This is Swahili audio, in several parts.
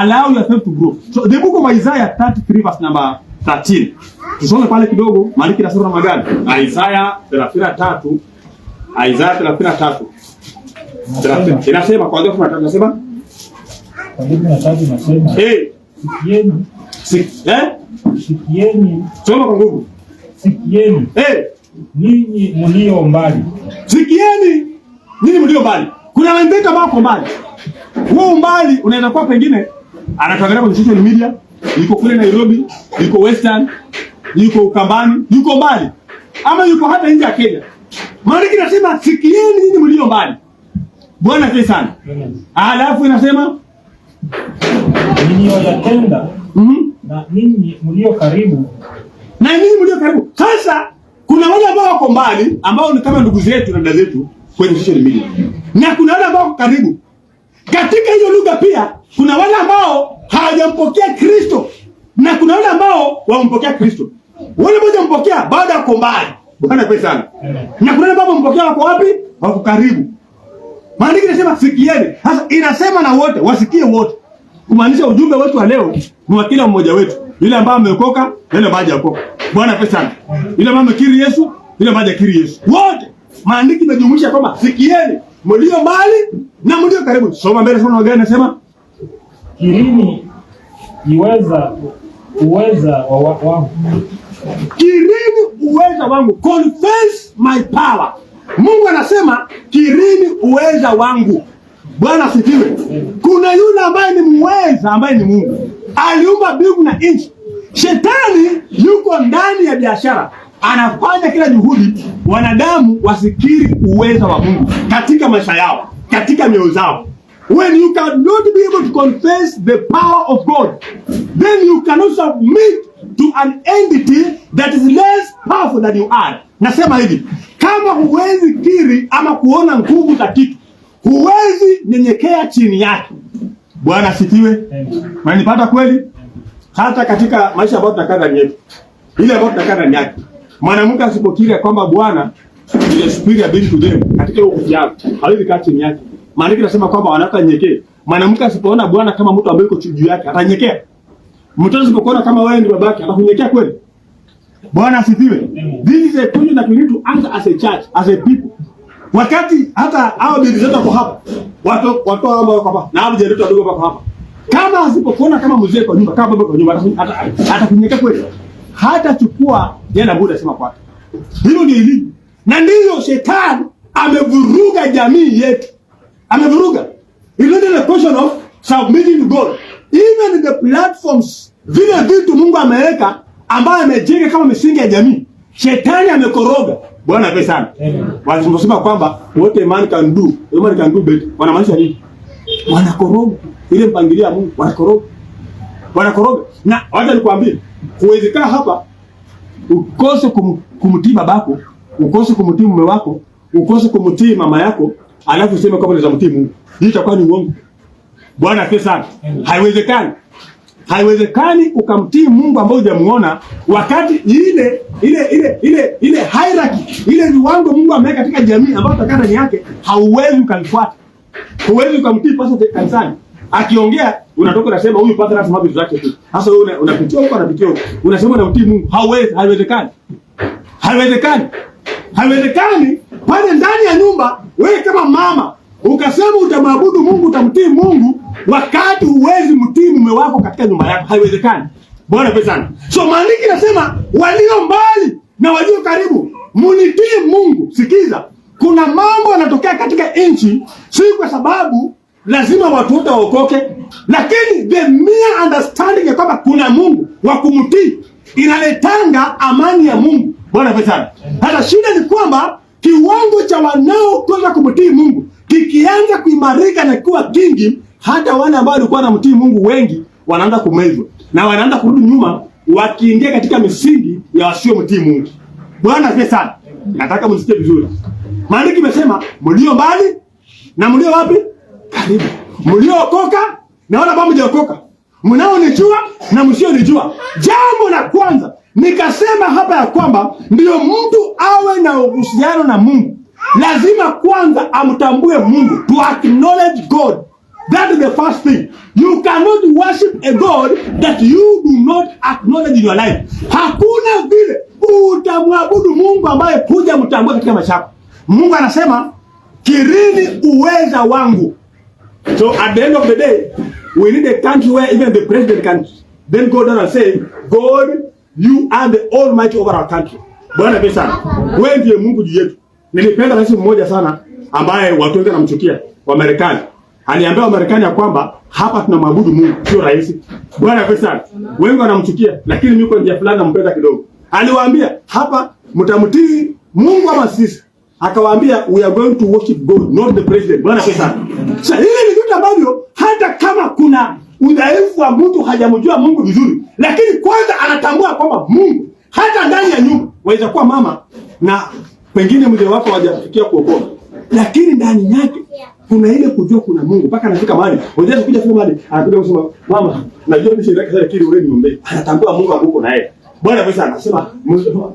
allow yourself to grow. So the book of Isaiah 33 verse number 13. Tusome pale kidogo, Maliki nasema namna gani? Isaiah 33. Isaiah 33. Inasema kwa ndio tunataka nasema? Kwa ndio tunataka nasema. Sikieni. Sikieni. Soma kwa nguvu. Sikieni. Ninyi mlio mbali. Sikieni. Ninyi mlio mbali. Kuna wenzetu ambao wako mbali. Huo mbali unaweza kuwa pengine anatuangalia kwenye social media, yuko kule Nairobi, yuko Western, yuko Ukambani, yuko mbali. Ama yuko hata nje ya Kenya. Maliki nasema sikieni ninyi mlio mbali. Bwana asifiwe sana. Alafu inasema ninyi wayatenda na ninyi mlio karibu. Na ninyi mlio karibu. Sasa kuna wale ambao wako mbali ambao ni kama ndugu zetu na dada zetu kwenye social media. Na kuna wale ambao wako karibu. Katika hiyo lugha pia kuna wale ambao hawajampokea Kristo na kuna wale ambao wampokea Kristo. Wale ambao wampokea baada ya kumbali. Bwana asifiwe sana. Na kuna wale ambao wampokea wako wapi? Wako karibu. Maandiko yanasema sikieni. Sasa inasema na wote, wasikie wote. Kumaanisha ujumbe wetu wa leo ni wa kila mmoja wetu. Yule ambaye ameokoka, na yule ambaye hajaokoka. Bwana asifiwe sana. Yule ambaye amekiri Yesu, yule ambaye hajakiri Yesu. Wote. Maandiko yanajumuisha kwamba sikieni mlio mbali na mlio karibu. Soma mbele sana gani nasema? Kirini uweza wangu. Kirini uweza wangu. Confess my power. Mungu anasema kirini uweza wangu. Bwana asifiwe. Kuna yule ambaye ni muweza, ambaye ni Mungu. Aliumba mbingu na nchi. Shetani yuko ndani ya biashara. Anafanya kila juhudi wanadamu wasikiri uweza wa Mungu katika maisha yao, katika mioyo zao. When you cannot be able to confess the power of God, then you cannot submit to an entity that is less powerful than you are. Nasema hivi, kama huwezi kiri ama kuona nguvu za kitu, huwezi nyenyekea chini yake. Bwana asifiwe. Mnanipata kweli? Hata katika maisha ambayo tunakaa ndani yetu, ile ambayo tunakaa ndani yake, mwanamke asipokiri kwamba Bwana ile spirit of being to them katika uokovu wao, hawezi kaa chini yake. Maana yanasema kwamba wanataka nyenyekee. Mwanamke asipoona Bwana kama mtu ambaye yuko juu yake, atanyenyekea. Mtu asipokuona kama wewe ndiye babake, atakunyenyekea kweli? Bwana asifiwe. This is a question that we need to answer as a church, as a people. Wakati hata hao bibi zetu wako hapa, watu ambao wako hapa, na hao jereto wadogo wako hapa. Kama asipokuona kama mzee kwa nyumba, kama baba kwa nyumba, atakunyenyekea kweli? Hata chukua jana muda sema kwake. Hilo ndio elimu. Na ndio shetani amevuruga jamii yetu. Amevuruga. It's not a question of submitting to God. Even the platforms, vile vitu Mungu ameweka ambaye amejenga kama misingi ya jamii, shetani amekoroga. Bwana asifiwe sana. Wanasema kwamba what a man can do, a man can do better. Wanamaanisha nini? Wanakoroga ile mpangilio ya Mungu, wanakoroga. Wanakoroga. Na wacha nikwambie, huwezi kaa hapa ukose kumtii babako, ukose kumtii mume wako, ukose kumtii mama yako, alafu useme kwamba unaweza kumtii Mungu. Hii itakuwa ni uongo. Bwana asifiwe sana. Haiwezekani. Haiwezekani ukamtii Mungu ambaye hujamuona wakati ile hierarchy, ile viwango Mungu ameweka katika jamii ambayo utakaa ndani yake, hauwezi ukalifuata. Huwezi ukamtii pastor kanisani. Akiongea unatoka unasema huyu pastor anasema vitu zake tu. Sasa wewe unapitia huko unapitia huko. Unasema unamtii Mungu. Hauwezi, haiwezekani. Haiwezekani. Haiwezekani pale ndani ya nyumba wewe kama mama ukasema utamwabudu Mungu, utamtii Mungu wakati huwezi mtii mume wako katika nyumba yako. Haiwezekani. Bwana asifiwe sana. So maandiko yanasema walio mbali na walio karibu munitii Mungu. Sikiza. Kuna mambo yanatokea katika nchi si kwa sababu lazima watu wote waokoke, lakini the mere understanding ya kwamba kuna Mungu wa kumtii inaletanga amani ya Mungu. Bwana asifiwe sana. Hata shida ni kwamba kiwango cha wanaokosa kumtii Mungu kikianza kuimarika na kuwa kingi, hata wale ambao walikuwa wanamtii Mungu wengi wanaanza kumezwa na wanaanza kurudi nyuma, wakiingia katika misingi ya wasiomtii Mungu. Bwana asifiwe sana. Nataka msikie vizuri. Maandiko imesema mlio mbali na mlio wapi? Karibu. Mliookoka na wale ambao mjaokoka. Mnaonijua na msionijua. Jambo la kwanza nikasema hapa ya kwamba ndio mtu awe na uhusiano na Mungu, lazima kwanza amtambue Mungu, to acknowledge God. That is the first thing. You cannot worship a God that you do not acknowledge in your life. Hakuna vile utamwabudu Mungu ambaye hujamtambua katika maisha yako. Mungu anasema kirini uweza wangu. So at the end of the day, we need a country where even the president can then go down and say, God, you are the almighty over our country. Bwana pesa. Wewe ndiye Mungu juu yetu. Nilipenda rais mmoja sana ambaye watu wengi wanamchukia wa Marekani. Aliambia wa Marekani ya kwamba hapa tunamwabudu Mungu, sio rais. Bwana pesa. Wengi wanamchukia, lakini mimi kwa njia fulani nampenda kidogo. Aliwaambia hapa mtamtii Mungu ama sisi? Akawaambia we are going to worship God, not the president. Bwana pesa. Sasa hili ni vitu ambavyo hata kama kuna udhaifu wa mtu hajamjua Mungu vizuri, lakini kwanza anatambua kwamba Mungu hata ndani ya nyumba waweza kuwa mama na pengine mzee wako hajafikia kuokoka, lakini ndani yake kuna ile kujua kuna Mungu mpaka anafika mahali unaweza kuja fika mahali anakuja kusema mama najua mimi sitaki sasa kile wewe niombe, anatambua Mungu yuko na yeye. Bwana pesa anasema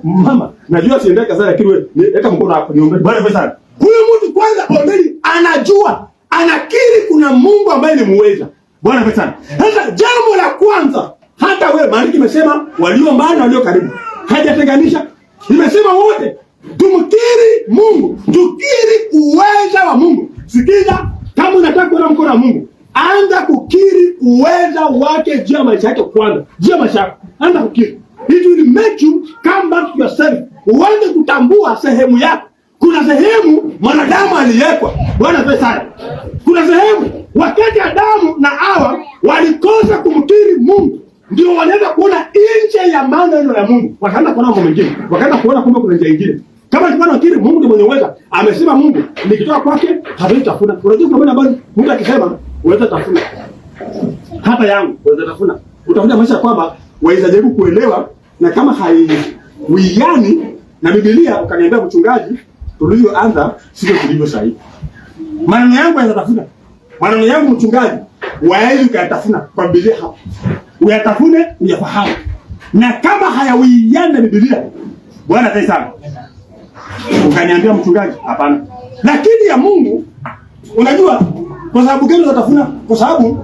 mama najua siendeka sasa lakini wewe weka mkono hapo niombe. Bwana pesa huyo mtu kwanza already anajua, anakiri kuna Mungu ambaye ni muweza. Bwana pesa. Sasa jambo la kwanza, hata wewe maandiko imesema walio mbali na walio karibu, hajatenganisha. Imesema wote tumkiri Mungu, tukiri uweza wa Mungu. Sikiza, kama unataka kuona mkono wa Mungu, anza kukiri uweza wake juu ya maisha yako kwanza. Juu ya maisha yako, anza kukiri. It will make you come back to yourself. Uanze kutambua sehemu yako. Kuna sehemu mwanadamu aliyekwa. Bwana pesa. Kuna sehemu wakati Adamu na Hawa walikosa kumkiri Mungu, ndio wanaweza kuona nje ya maneno ya Mungu. Wakaanza kuona mambo mengine. Wakaanza kuona kwamba kuna njia nyingine. Kama tulikuwa tunakiri Mungu ndiye mwenye uweza, amesema Mungu nikitoka kwake hatutafuna. Unajua kwa maana Mungu akisema uweza tafuna. Hata yangu uweza tafuna. Utakuja maisha kwamba waweza jaribu kuelewa, na kama haiwiani na Biblia ukaniambia mchungaji tulivyoanza sivyo tulivyo sahihi. Maneno yangu yanatafuna. Maneno yangu mchungaji waeli ukayatafuna kwa Biblia hapo. Uyatafune uyafahamu. Na kama hayawiani na Biblia, Bwana tai sana. Ukaniambia mchungaji hapana. Lakini ya Mungu unajua kwa sababu gani unatafuna? Kwa sababu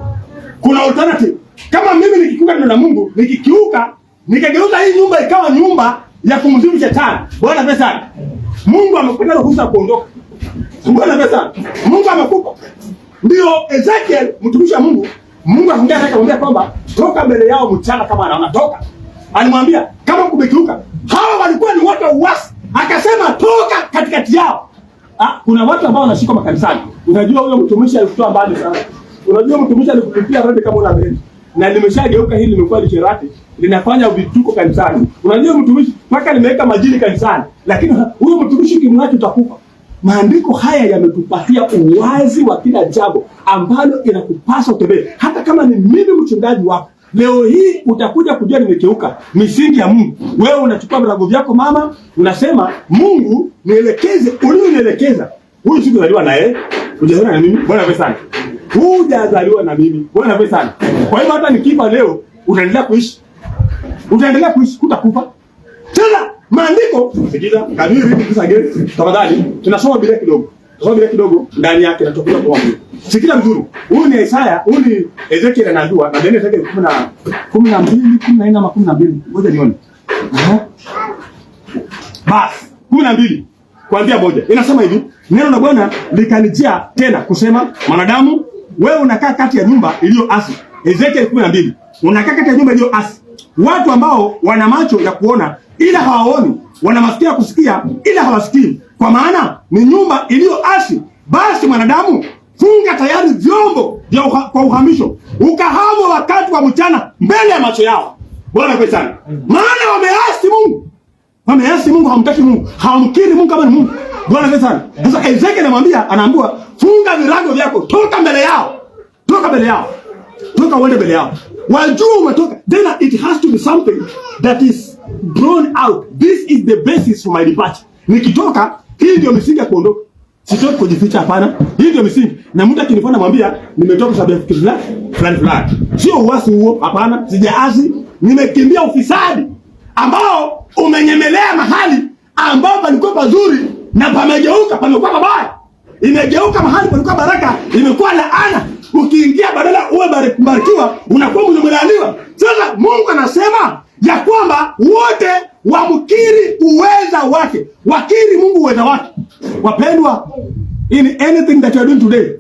kuna alternative. Kama mimi nikikiuka neno la Mungu, nikikiuka, nikageuza hii nyumba ikawa nyumba ya kumzimu shetani. Bwana pesa. Mungu amekupa ruhusa kuondoka. Bwana pesa. Mungu amekupa. Ndio Ezekiel mtumishi wa Mungu, Mungu akamwambia kwamba toka mbele yao mchana kama anaona toka. Alimwambia kama kumekiuka. Hawa walikuwa ni watu wa uasi. Akasema toka katikati yao. Kuna watu ambao wanashika makanisani. Unajua huyo mtumishi alikuwa mbali sana. Unajua mtumishi alikupia radi kama una mbele. Na limeshageuka hili limekuwa lisherati, linafanya vituko kanisani. Unajua mtumishi mpaka limeweka majini kanisani, lakini huyo mtumishi kimwacha utakufa. Maandiko haya yametupatia uwazi wa kila jambo ambalo inakupasa utembee. Hata kama ni mimi mchungaji wako, leo hii utakuja kujua nimekeuka misingi ya Mungu. Wewe unachukua mlango vyako mama, unasema Mungu nielekeze, ulionielekeza. Huyu sikuzaliwa na yeye, hujazaliwa na mimi. Bwana pesa. Hujazaliwa na mimi. Bwana pesa. Kwa hivyo hata nikifa leo utaendelea kuishi. Utaendelea kuishi, utakufa. Tena maandiko, sikiza, kadiri kisa gani? Tafadhali, tunasoma Biblia kidogo. Tunasoma Biblia kidogo ndani yake na tutakuja kwa Mungu. Sikiza vizuri. Huyu ni Isaya, huyu ni Ezekiel anajua, na ndani yake 12, 14 ama 12. Ngoja nione. Basi, 12. Kuanzia moja. Inasema hivi, neno la Bwana likanijia tena kusema, mwanadamu, wewe unakaa kati ya nyumba iliyoasi. Ezekiel 12. Unakaa kati ya nyumba iliyoasi. Watu ambao wana macho ya kuona ila hawaoni, wana masikio ya kusikia ila hawasikii. Kwa maana ni nyumba iliyoasi. Basi mwanadamu, funga tayari vyombo vya kwa uhamisho, ukahama wakati wa mchana mbele ya macho yao. Bwana kwa sana. Maana wameasi Mungu. Wameasi Mungu, hawamtaki Mungu, hawamkiri Mungu kama ni Mungu. Bwana sana. Sasa Ezekiel anaambiwa funga virago vyako, toka mbele yao. Toka mbele yao. Toka uende mbele yao. Wajua umetoka. Then it has to be something that is drawn out. This is the basis for my departure. Nikitoka, hii ndio misingi ya kuondoka. Sitoki kujificha hapana. Hii ndio misingi. Na mtu akinifuata mwambia nimetoka sababu ya kitu fulani. Sio uasi huo, hapana. Sijaasi, nimekimbia ufisadi ambao umenyemelea mahali ambao palikuwa pazuri na pamegeuka, pamekuwa pabaya. imegeuka mahali palikuwa baraka, imekuwa laana. Ukiingia badala uwe barikiwa, unakuwa umelaaniwa. Sasa Mungu anasema ya kwamba wote wamkiri uweza wake. Wakiri Mungu uweza wake. Wapendwa, in anything that you are doing today,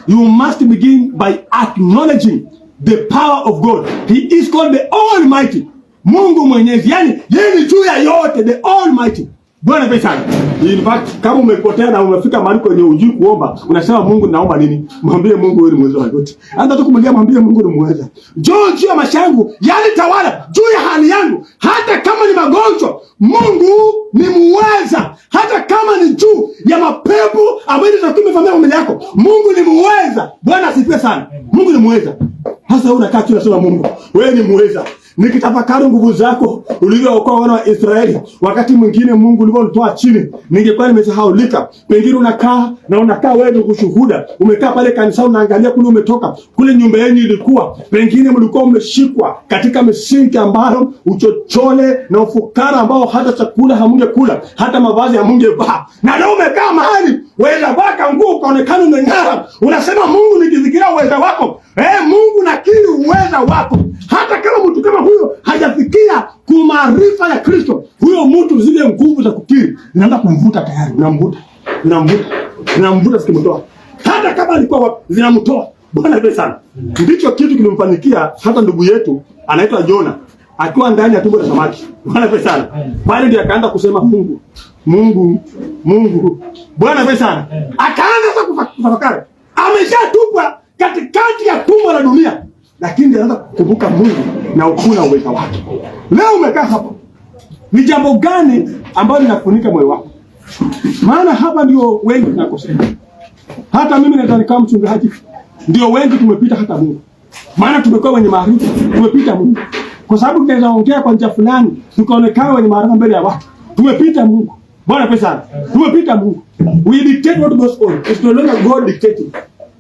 you must begin by acknowledging the power of God. He is called the Almighty. Mungu mwenyezi, yani yeye ni juu ya yote, the Almighty. Bwana pesa sana. In fact, kama umepotea na umefika mahali kwenye ujui kuomba, unasema Mungu naomba nini? Mwambie Mungu wewe ni mweza wa yote. Hata tu kumwambia mwambie Mungu ni mweza. Njoo juu ya maisha yangu, yani tawala juu ya hali yangu. Hata kama ni magonjwa, Mungu ni muweza. Hata kama ni juu ya mapepo ambayo tutakimefamia familia yako, Mungu ni muweza. Bwana asifiwe sana. Mungu ni muweza. Sasa unakaa tu unasema Mungu, wewe ni muweza. Nikitafakari nguvu zako ulizookoa wana wa Israeli, wakati mwingine Mungu ulivyotoa chini, ningekuwa nimesahaulika. Pengine unakaa wewe ni kushuhuda. Umekaa pale kanisa unaangalia kule umetoka, kule nyumba yenu ilikuwa. Pengine mlikuwa umeshikwa katika misingi ambayo uchochole na ufukara ambao hata chakula hamungekula, hata mavazi hamungevaa. Na leo umekaa mahali weza baka nguo ukaonekana umeng'ara. Unasema Mungu nikifikiria uweza wako. Mungu nakiri uweza wako. Hata kama mtu kama huyo hajafikia kumaarifa ya Kristo, huyo mtu zile nguvu za kukiri zinaanza kumvuta tayari, zinamvuta zikimtoa. Hata kama alikuwa zinamtoa. Bwana asifiwe sana. Ndicho kitu kilimfanikia hata ndugu yetu anaitwa Jona, akiwa ndani ya tumbo la samaki. Bwana asifiwe sana. Pale ndiye akaanza kusema Mungu. Bwana asifiwe sana. Akaanza sasa kutafakari. Ameshatupwa katikati ya tumbo la dunia, lakini anaanza kukumbuka Mungu na ukuu na uweza wake. Leo umekaa hapa, ni jambo gani ambalo linafunika moyo wako? Maana hapa ndio wengi tunakosea. Hata mimi nadhani kama mchungaji, ndio wengi tumepita hata Mungu. Maana tumekuwa wenye maarifa, tumepita Mungu. Kwa sababu tunaweza ongea kwa njia fulani, tukaonekana wenye maarifa mbele ya watu. Tumepita Mungu. Bwana pesa. Tumepita Mungu. We dictate what goes on. It's no longer God dictating.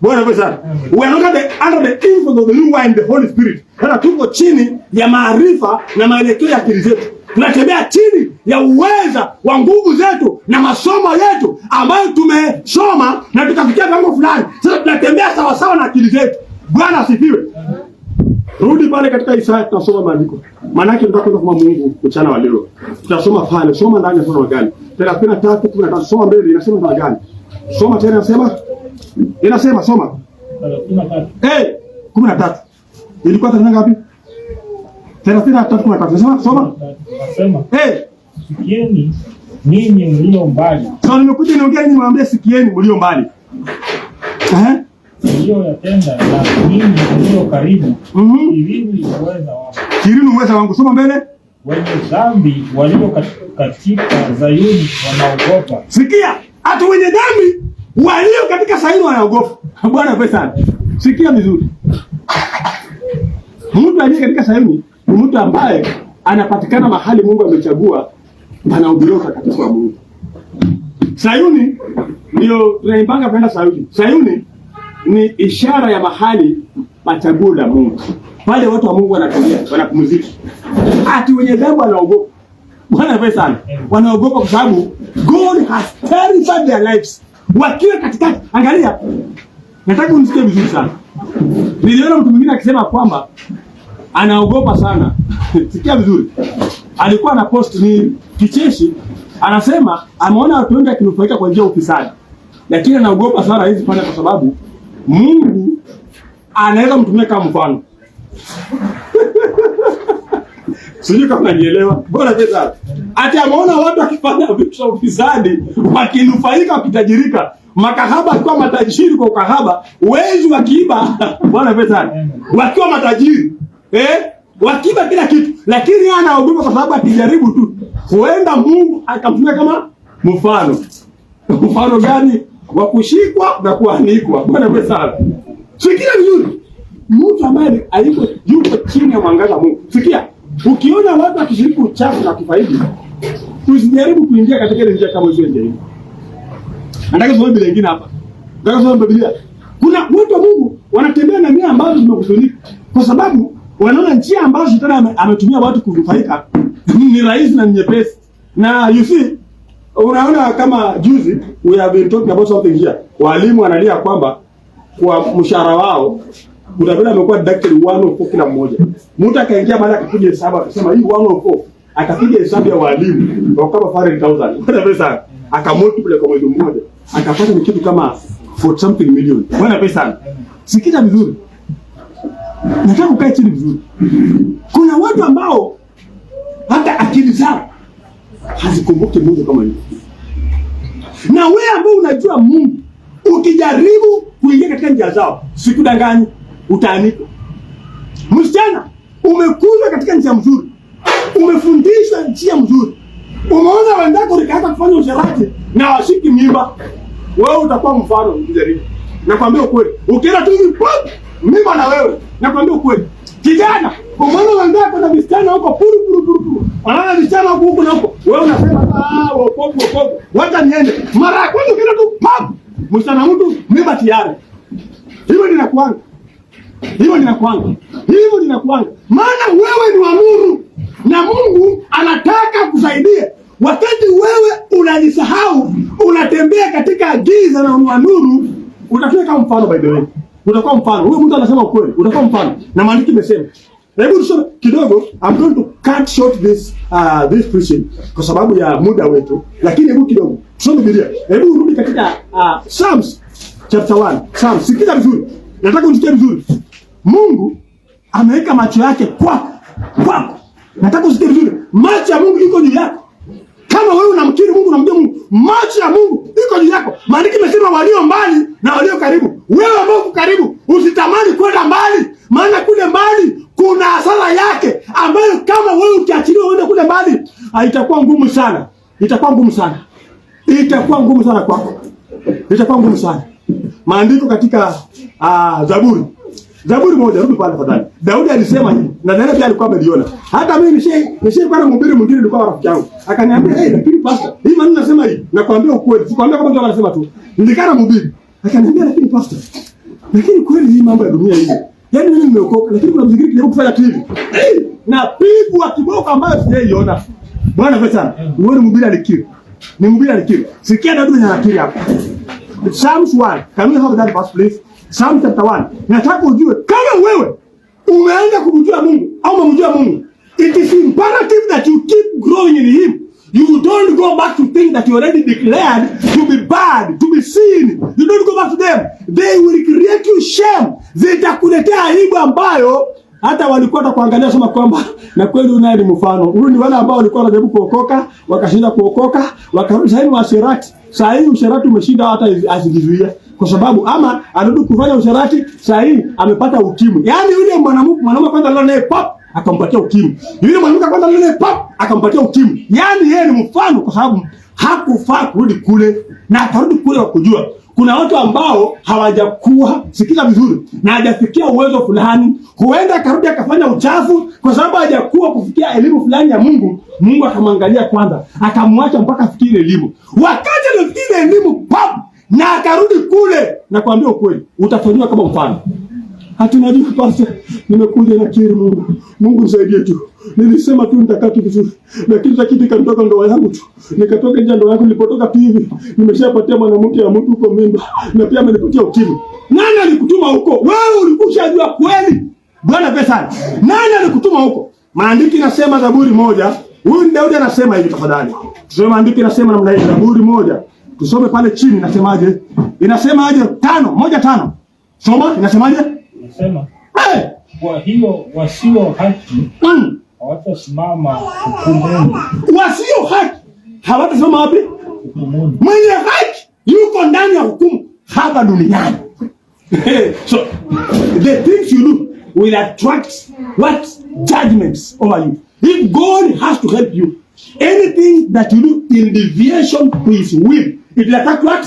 Bwana pesa. We are not under the influence of the new wine and the Holy Spirit. Hata tuko chini ya maarifa na maelekeo ya akili zetu. Tunatembea chini ya uweza wa nguvu zetu na masomo yetu ambayo tumesoma na tukafikia viwango fulani. Sasa tunatembea sawa sawa na akili zetu. Bwana asifiwe. Rudi pale katika Isaya, tutasoma maandiko. Maana yake tunataka kwenda kwa Mungu mchana wa leo. Tutasoma pale, soma ndani ya somo gani? 33:13 soma mbele, inasema ndani gani? Soma tena inasema soma. 13. Ilikuwa tena ngapi? 33:13. Soma. Nasema. Sikieni ninyi mlio mbali. Sasa nimekuja niongea ninyi mwambie sikieni mlio mbali. Ndio yatenda na ninyi mlio karibu. Kirini uweza wangu. Kirini uweza wangu. Soma mbele. Wenye dhambi walio katika Zayuni wanaogopa. Sikia, hata wenye dhambi walio katika Sayuni wanaogopa. Bwana asifiwe sana. Sikia vizuri. Mtu aliye katika Sayuni ni mtu ambaye anapatikana mahali Mungu amechagua, anahubiriwa katika wa Mungu. Sayuni ndio tunaipanga kwenda Sayuni. Sayuni ni ishara ya mahali pachaguo la Mungu. Pale watu wa Mungu wanatulia, wanapumzika. Ati wenye dhambi wanaogopa. Bwana asifiwe sana. Wanaogopa kwa sababu God has terrified their lives. Wakiwa katikati, angalia. Nataka unisikie vizuri sana. Niliona mtu mwingine akisema kwamba anaogopa sana. Sikia vizuri. Alikuwa na post ni kicheshi, anasema ameona watu wengi akinufaika kwa njia ya ufisadi. Lakini anaogopa sana hizi pale kwa sababu Mungu anaweza mtumia kama mfano. Sijui kama unanielewa. Bora pesa. Ati ameona watu wakifanya vitu vya ufisadi, wakinufaika, wakitajirika. Makahaba alikuwa matajiri kwa ukahaba, wezi wakiiba. Bwana pesa. Wakiwa matajiri. Wakiiba kila kitu. Lakini yeye anaogopa kwa sababu akijaribu tu, huenda Mungu akamtumia kama mfano. Mfano gani? Wa kushikwa na kuanikwa. Bwana pesa. Sikia vizuri. Mtu ambaye yuko chini ya mwangaza wa Mungu. Sikia. Ukiona watu wakishiriki uchafu na kufaidi, usijaribu kuingia katika ile njia kama hiyo njia. Nataka kusoma Biblia nyingine hapa. Nataka kusoma Biblia. Kuna watu wa Mungu wanatembea na nia ambazo zimekusunika kwa sababu wanaona njia ambazo shetani ametumia watu kunufaika ni rahisi na nyepesi. Na you see, Unaona kama juzi we have been talking about something here. Walimu wanalia kwamba kwa mshahara wao utapata amekuwa daktari 104 kila mmoja. Mtu akaingia baada akapiga hesabu akasema hii 104 akapiga hesabu ya walimu kwa kama 400,000. Kwa pesa akamultiply kwa mwezi mmoja. Akapata ni kitu kama 40 something million. Bwana pesa. Sikiza vizuri. Nataka ukae chini vizuri. Kuna watu ambao hata akili zao hazikumbuki Mungu kama hivyo. Na wewe ambao unajua Mungu, ukijaribu kuingia katika njia zao, sikudanganyi, utaanikwa. Msichana, umekuzwa katika njia mzuri. Umefundishwa njia mzuri. Umeona wenzako wakaanza kufanya usherati na washiki mimba. Wewe utakuwa mfano ukijaribu. Nakwambia ukweli. Ukienda tu hivi mimba na wewe. Nakwambia ukweli. Kijana, umeona wenzako na msichana huko puru. Wanaona msichana huko na huko. Wewe unasema wokovu. Wacha niende. Mara ya kwanza ukienda tu msichana mtu mimba tayari. Hivyo ninakuanga. Maana wewe ni wa nuru na Mungu anataka kusaidia. Wakati wewe unajisahau, unatembea katika giza na wa nuru, utakuwa kama mfano by the way. Utakuwa mfano. Huyo mtu anasema ukweli, utakuwa mfano. Na maandiko imesema. Hebu tusome kidogo. I'm going to cut short this preaching kwa sababu ya muda wetu. Lakini hebu kidogo tusome Biblia. Hebu urudi katika Psalms chapter 1. Psalms, sikiza vizuri. Nataka unisikie vizuri. Mungu ameweka macho yake kwako. Nataka usikie vizuri. Macho ya Mungu iko juu yako. Kama wewe unamkiri Mungu, unamjua Mungu, macho ya Mungu iko juu yako. Maandiko imesema walio mbali na walio karibu. Wewe ambao uko karibu, usitamani kwenda mbali, maana kule mbali kuna hasara yake ambayo kama wewe ukiachiliwa uende kule mbali, itakuwa ngumu sana. Itakuwa ngumu sana kwako. Maandiko katika Zaburi moja, rudi pale tafadhali. Daudi alisema hivi, na Daudi pia alikuwa ameliona. Hata mimi nishaikuwa na mhubiri mwingine alikuwa rafiki yangu. Akaniambia, lakini pastor, hii maneno nasema hivi, nakwambia ukweli. Sikwambia kama mtu anasema tu. Nilikana mhubiri. Akaniambia, lakini pastor, lakini kweli hii mambo ya dunia hii. Yaani mimi nimeokoka, lakini kuna mziki kidogo kufanya TV. Na pigwa kiboko ambayo sijaiona. Bwana pesa, uone mhubiri alikiri. Ni mhubiri alikiri. Sikia Daudi anakiri hapa. Psalms 1. Can we have that verse please? Psalm chapter 1. Nataka ujue kama wewe umeanza kumjua Mungu au umemjua Mungu, it is imperative that you keep growing in him. You don't go back to things that you already declared to be bad, to be sin. You don't go back to them. They will create you shame. Zitakuletea aibu ambayo hata walikuwa watakuangalia sema kwamba na kweli unaye ni mfano. Huyu ni wale ambao walikuwa wanajaribu kuokoka, wakashinda kuokoka, wakarudi sasa ni washerati. Sasa hii usherati umeshinda hata asijizuia. Kwa sababu ama anarudi kufanya usherati, sasa hii amepata ukimwi. Yaani yule mwanamume kwanza leo naye pop akampatia ukimwi. Yule mwanamke kwanza leo naye pop akampatia ukimwi. Yaani yeye ni mfano kwa sababu hakufaa kurudi kule na akarudi kule wakujua. Kuna watu ambao hawajakuwa, sikiza vizuri, na hajafikia uwezo fulani, huenda akarudi akafanya uchafu kwa sababu hajakuwa kufikia elimu fulani ya Mungu. Mungu akamwangalia kwanza, akamwacha mpaka afikie elimu. Wakati alifikia elimu pop na akarudi kule, na kuambia ukweli, utafanywa kama mfano. Hatunajua pastor, nimekuja na kiri Mungu nisaidie tu. Nilisema tu nitakaa tu vizuri. Lakini takiti kanitoka ndoa yangu tu. Nikatoka nje ndoa yangu, nilipotoka tu hivi. Nimeshapatia mwanamke ya mtu huko mimba. Na pia amenipatia ukimwi. Nani alikutuma huko? Wewe ulikushajua kweli? Bwana pesa. Nani alikutuma huko? Maandiko inasema Zaburi moja. Huyu Daudi anasema hivi tafadhali. Tusome maandiko inasema namna hii, Zaburi moja. Tusome pale chini inasemaje? Inasemaje? 5:1-5. Soma inasemaje? Inasema. Kwa hiyo wasio haki hawatasimama hukumuni. Wasio haki hawatasimama wapi? Hukumuni. Mwenye haki yuko ndani ya hukumu hapa duniani. So the things you do will attract what? Judgments over you. If God has to help you, anything that you do in deviation to his will, it will attract what?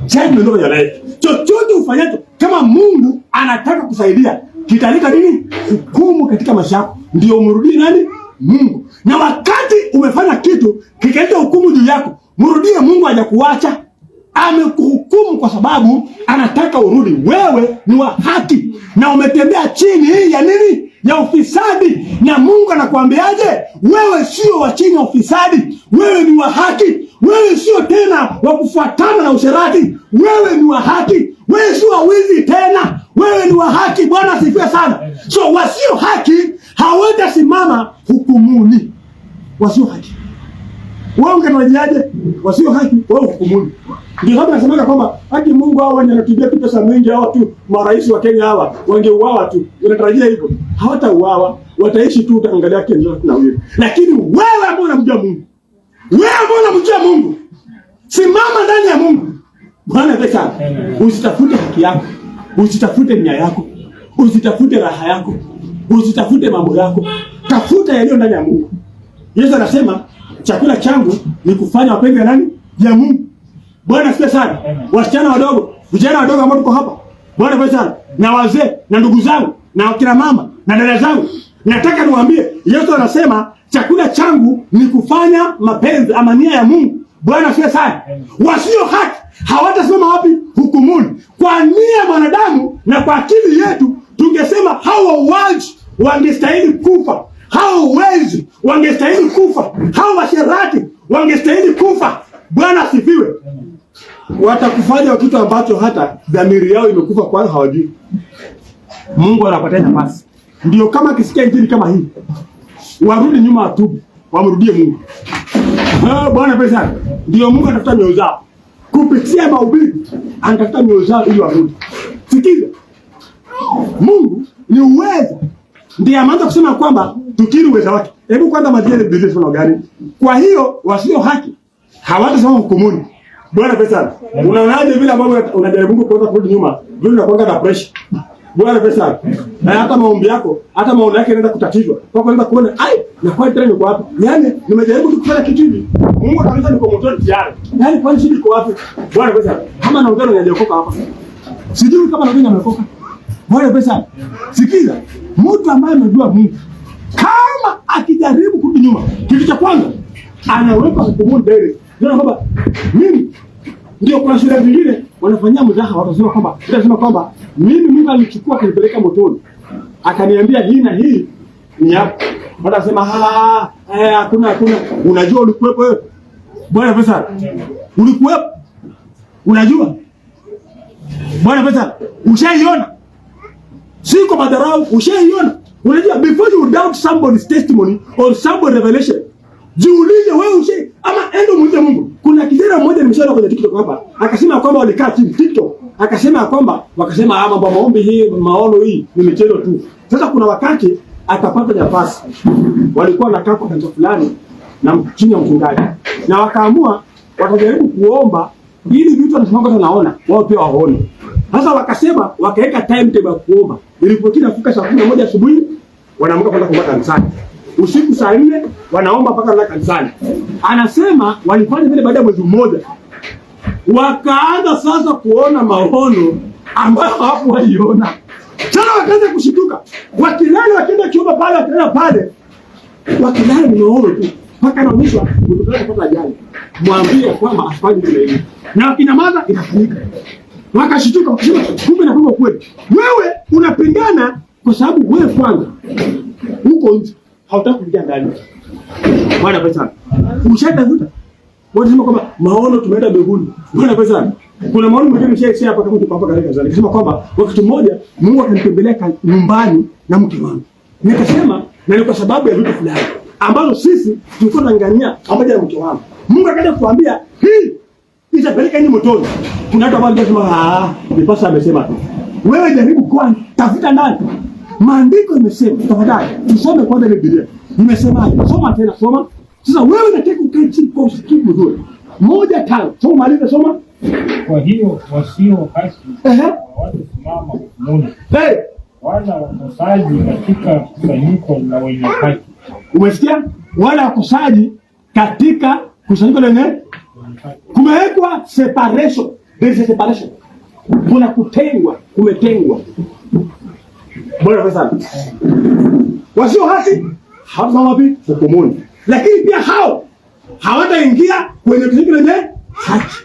Judgment over your life. Chochote ufanyacho kama Mungu anataka kusaidia, kitaleta nini? Hukumu katika maisha yako. Ndio umrudie nani? Mungu. Na wakati umefanya kitu kikaleta hukumu juu yako, mrudie Mungu. Hajakuacha, amekuhukumu kwa sababu anataka urudi. Wewe ni wa haki na umetembea chini hii ya nini? Ya ufisadi. Na Mungu anakuambiaje? Wewe sio wa chini ya ufisadi, wewe ni wa haki. Wewe sio tena wa kufuatana na usherati. Wewe ni wa haki. Wewe sio wizi tena. Wewe ni wa haki. Bwana asifiwe sana. So wasio haki hawatasimama hukumuni. Wasio haki. Wewe ungenajiaje? Wasio haki wao hukumuni. Ndio sababu nasemaga kwamba haki Mungu hao wenye wanatubia tu pesa mingi, hao tu marais wa Kenya hawa wangeuawa tu. Unatarajia hivyo? Hawatauawa, wataishi tu, utaangalia Kenya na wewe. Lakini wewe ambao unamjua Mungu, wewe ambao unamjua Mungu, simama ndani ya Mungu. Bwana pesa. Usitafute haki yako, usitafute nia yako, usitafute raha yako, usitafute mambo yako. Tafuta yaliyo ndani ya Mungu. Yesu anasema chakula changu ni kufanya mapenzi ya nani? Ya Mungu. Bwana asifiwe sana. Wasichana wadogo, vijana wadogo ambao tuko hapa, Bwana asifiwe sana, na wazee na ndugu zangu na wakina mama na dada zangu, nataka niwaambie Yesu anasema chakula changu ni kufanya mapenzi ama nia ya Mungu. Bwana asifiwe sana. Wasio haki hawatasimama wapi? Hukumuni. Kwa nia ya mwanadamu na kwa akili yetu tungesema hao wauaji wangestahili kufa, hao wezi wangestahili kufa, hao washerati wangestahili kufa. Bwana asifiwe. Watakufanya kitu ambacho hata dhamiri yao imekufa, kwa hiyo hawajui. Mungu anapatia nafasi. Ndio kama kisikia injili kama hii, warudi nyuma, watubu, wamrudie Mungu. Bwana pesa. Ndio Mungu anatafuta mioyo zao. Kupitia mahubiri anatafuta mioyo zao ili warudi. Sikiza. Mungu ni uwezo. Ndiye ameanza kusema kwamba tukiri uwezo wake. Hebu kwanza majeni Biblia sema gani? Kwa hiyo wasio haki hawatasimama hukumuni. Bwana pesa. Unaonaje vile ambavyo unajaribu kuanza kurudi nyuma? Vile unakuanga na pressure. Bwana pesa. Na hata maombi yako, hata maono yake yanaenda kutatizwa. Kwa kuanza kuona, na kwa tena niko wapi? Yaani nimejaribu kufanya kitu hivi. Mungu anaweza niko moto tayari. Yaani kwa nini niko wapi? Bwana pesa. Kama naongea na nyajokoka hapa. Sijui kama naongea amekoka. Bwana pesa. Sikiza. Mtu ambaye amejua Mungu, kama akijaribu kurudi nyuma, kitu cha kwanza anaweka hukumu mbele. Ndio kwamba mimi ndio, kuna shule zingine wanafanyia mzaha, watasema kwamba mimi Mungu alichukua kunipeleka motoni, akaniambia hii na hii ni hapo. Watasema hakuna. Unajua ulikuwepo wewe? Bwana pesa. Ulikuwepo? Unajua? Bwana pesa. Ushaiona? Siko madharau, ushaiona? Unajua, before you doubt somebody's testimony or somebody's revelation, jiulize wewe ama endo muulize Mungu. Kuna kijana mmoja nimeshaona kwenye TikTok hapa, akasema kwamba walikaa chini TikTok, akasema kwamba wakasema mambo maombi hii, maono hii ni michezo tu. Sasa kuna wakati akapata nafasi, walikuwa wanakaa kwa kanisa fulani na chini ya mchungaji, na wakaamua watajaribu kuomba ili vitu wanasema naona wao pia waone. Sasa wakasema wakaweka timetable ya kuomba. Ilipokuwa inafika saa 11 asubuhi wanaamka kwenda kuomba kanisani. Usiku saa 4 wanaomba mpaka na kanisani. Anasema walifanya vile baada ya mwezi mmoja. Wakaanza sasa kuona maono ambayo hapo waliona. Sasa wakaanza kushituka. Wakilala wakienda kuomba pale, wakilala pale. Wakilala ni maono tu. Mpaka anaonyeshwa mtu kupata ajali. Mwambie kwamba asifanye vile hivi. Na wakina mama inafanyika. Wakashituka, wakasema kumbe na kwamba kweli. Wewe unapingana kwa sababu wewe kwanza uko nje, hautaki kuingia ndani. Bwana pesa. Ushatafuta. Wanasema kwamba maono tumeenda mbinguni. Bwana pesa. Kuna maono mengine mshaisha hapa kama tuko hapa katika zali. Nikisema kwamba wakati mmoja Mungu akanitembelea nyumbani na mke wangu. Nikasema na ni kwa sababu ya vitu fulani ambazo sisi tulikuwa tunangania pamoja na mke wangu. Mungu akaja kuambia hii itapeleka ni motoni. Kuna watu ambao wanasema nipasa amesema tu. Wewe jaribu kwanza, tafuta ndani. Maandiko imesema, tafadhali usome kwanza ile Biblia. Nimesema, soma tena, soma. Sasa wewe unataka ukae chini kwa usikivu mzuri. 1:5. Soma maliza, soma. Kwa hiyo wasio haki hawatasimama hukumuni. Wala wakosaji katika kusanyiko la wenye haki. Umesikia? Wala wakosaji katika kusanyiko la wenye haki. Kumewekwa separation. There is a separation. Kuna kutengwa, kumetengwa. Bwana pesa. Wasio haki hawatasimama wapi? Hukumuni. Lakini pia hao hawataingia kwenye kusanyiko lenye haki.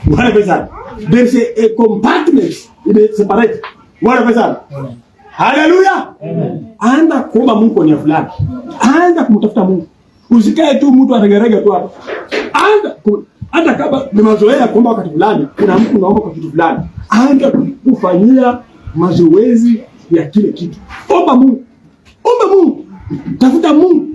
Bwana pesa. There is a compartment in the separate. Bwana pesa. Haleluya. Anza kuomba Mungu kwa nia fulani. Anza kumtafuta Mungu. Usikae tu mtu aregerege tu hapa. Hata kama ni mazoea kuomba wakati fulani, kuna mtu unaomba kwa kitu fulani, anza kufanyia mazoezi ya kile kitu. Omba Mungu. Omba Mungu. Tafuta Mungu.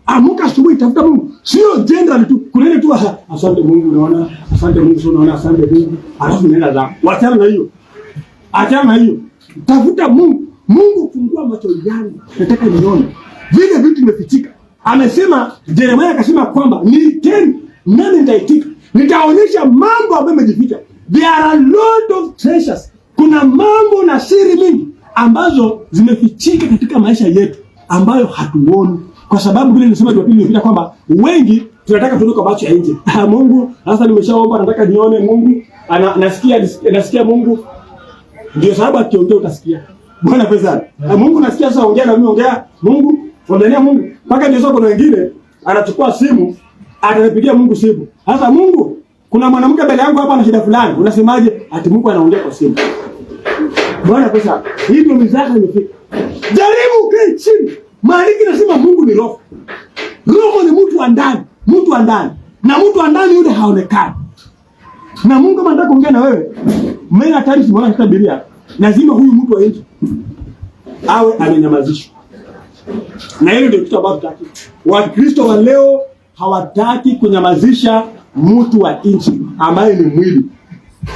Amuka asubuhi, tafuta Mungu. Sio general tu, kunene tu asante Mungu unaona, asante Mungu unaona, asante Mungu. Alafu nenda zako. Wachana na hiyo. Achana na hiyo. Tafuta Mungu. Mungu, fungua macho yangu. Nataka nione vile vitu vimefichika. Amesema Yeremia akasema kwamba niteni nani nitaitika. Nitaonyesha mambo ambayo yamejificha. There are a lot of treasures. Kuna mambo na siri mingi ambazo zimefichika katika maisha yetu ambayo hatuoni. Kwa sababu vile nilisema Jumapili iliyopita kwamba wengi tunataka tuone kwa macho ya nje. Mungu, sasa nimeshaomba nataka nione Mungu. Nasikia Mungu. Ndio sababu akiongea utasikia. Bwana pesa. Mungu nasikia sasa ongea na mimi ongea. Mungu, ongea Mungu. Mpaka ndio kuna wengine anachukua simu, atanipigia Mungu simu. Sasa Mungu, kuna mwanamke mbele yangu hapa ana shida fulani. Unasemaje? Ati Mungu anaongea kwa simu. Bwana pesa. Hii ndio mizaka imefika. Jaribu kae chini. Maandiko yanasema Mungu ni roho. Roho ni mtu wa ndani, mtu wa ndani. Na mtu wa ndani yule haonekani. Na Mungu kama anataka kuongea na wewe, mimi hatari simwona katika Biblia. Lazima huyu mtu wa nje awe amenyamazishwa. Na hilo ndio kitu ambacho tunataka. Wakristo wa leo hawataki kunyamazisha mtu wa nje ambaye ni mwili.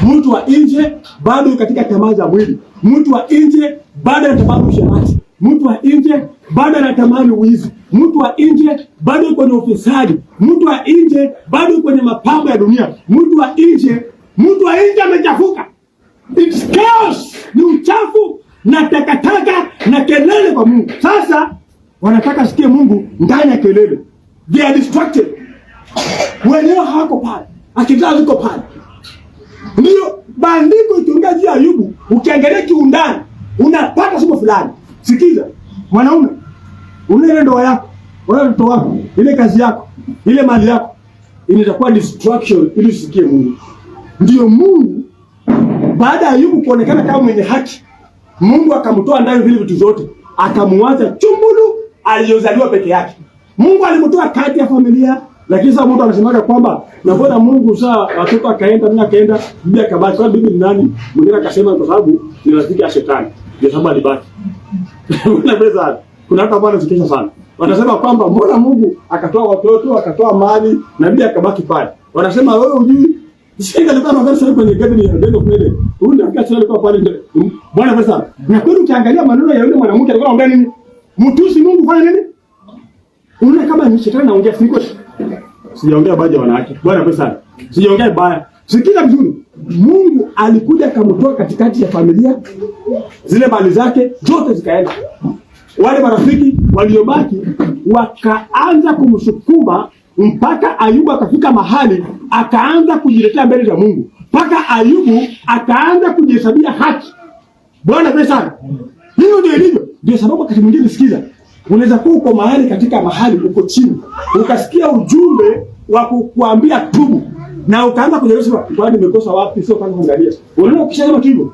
Mtu wa nje bado katika tamaa za mwili. Mtu wa nje bado anatamani usherati. Mtu wa nje bado anatamani wizi. Mtu wa nje bado kwenye ufisadi. Mtu wa nje bado kwenye mapambo ya dunia. Mtu wa nje amechafuka. It's chaos, ni uchafu na takataka na kelele kwa Mungu. Sasa wanataka sikie Mungu ndani ya kelele. They are distracted. Wenyewe hawako pale. Akitaka ziko pale. Ndio bandiko ikiongea juu ya Ayubu, ukiangalia kiundani, unapata somo fulani. Sikiza, mwanaume, ile ndoa yako, wala mtoto wako, ile kazi yako, ile mali yako, inakuwa distraction ili usikie Mungu. Ndio Mungu baada ya Ayubu kuonekana kama mwenye haki, Mungu akamtoa ndani vile vitu zote, akamwacha chumbulu aliyozaliwa peke yake. Mungu alimtoa kati ya familia, lakini sasa mtu anasemaga kwamba na mbona Mungu saa watoto akaenda mimi akaenda bibi akabaki. Kwa bibi ni nani? Mwingine akasema kwa sababu ni rafiki ya shetani. Ndio sababu alibaki. Kuna hata bwana zikesha sana. Wanasema kwamba mbona Mungu akatoa watoto, akatoa mali na bibi akabaki pale. Wanasema wewe hujui Shinda alikuwa anaangalia sana kwenye garden ya Deno Kwele. Huyu ndio akachana alikuwa pale. Bwana pesa. Na kweli ukiangalia maneno ya yule mwanamke alikuwa anaongea nini? Mtusi Mungu fanya nini? Unaona kama ni shetani anaongea siko. Sijaongea baadhi ya wanawake. Bwana pesa. Sijaongea baya. Sikiza vizuri. Mungu alikuja akamtoa katikati ya familia. Zile mali zake zote zikaenda. Wale marafiki waliobaki wakaanza kumsukuma mpaka Ayubu akafika mahali akaanza kujiletea mbele za Mungu. Mpaka Ayubu akaanza kujihesabia haki. Bwana pesa. Hiyo ndio ilivyo. Ndio sababu wakati mwingine sikiza. Unaweza kuwa uko mahali katika mahali uko chini. Ukasikia ujumbe wa kukuambia tubu. Na ukaanza kujiuliza kwani nimekosa wapi sio kama kuangalia. Unaona ukishasema hivyo.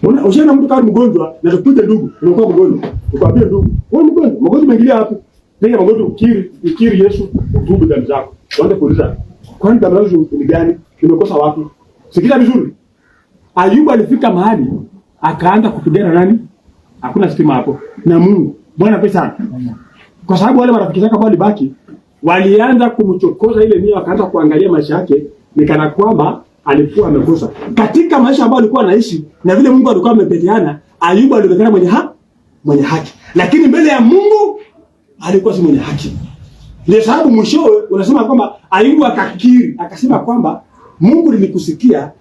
Unaona mtu kama mgonjwa na tukuje ndugu, unakuwa mgonjwa. Ukwambia ndugu, wewe mgonjwa, mgonjwa umeingilia wapi? Nenda mgonjwa ukiri Yesu, tubu dhambi zako. Waende kuuliza, kwani dhambi zangu ni gani? Nimekosa wapi? Sikiza vizuri. Ayubu alifika mahali akaanza kupigana nani? Hakuna stima hapo. Na Mungu. Bwana pesa. Kwa sababu wale marafiki zake ambao walibaki walianza kumchokoza ile nia, wakaanza kuangalia maisha yake ni kana kwamba alikuwa amekosa. Katika maisha ambayo alikuwa anaishi na vile Mungu alikuwa amepetiana, Ayubu alionekana mwenye haki. Lakini mbele ya Mungu alikuwa si mwenye haki. Ndio sababu mwishowe unasema kwamba Ayubu akakiri, akasema kwamba Mungu nilikusikia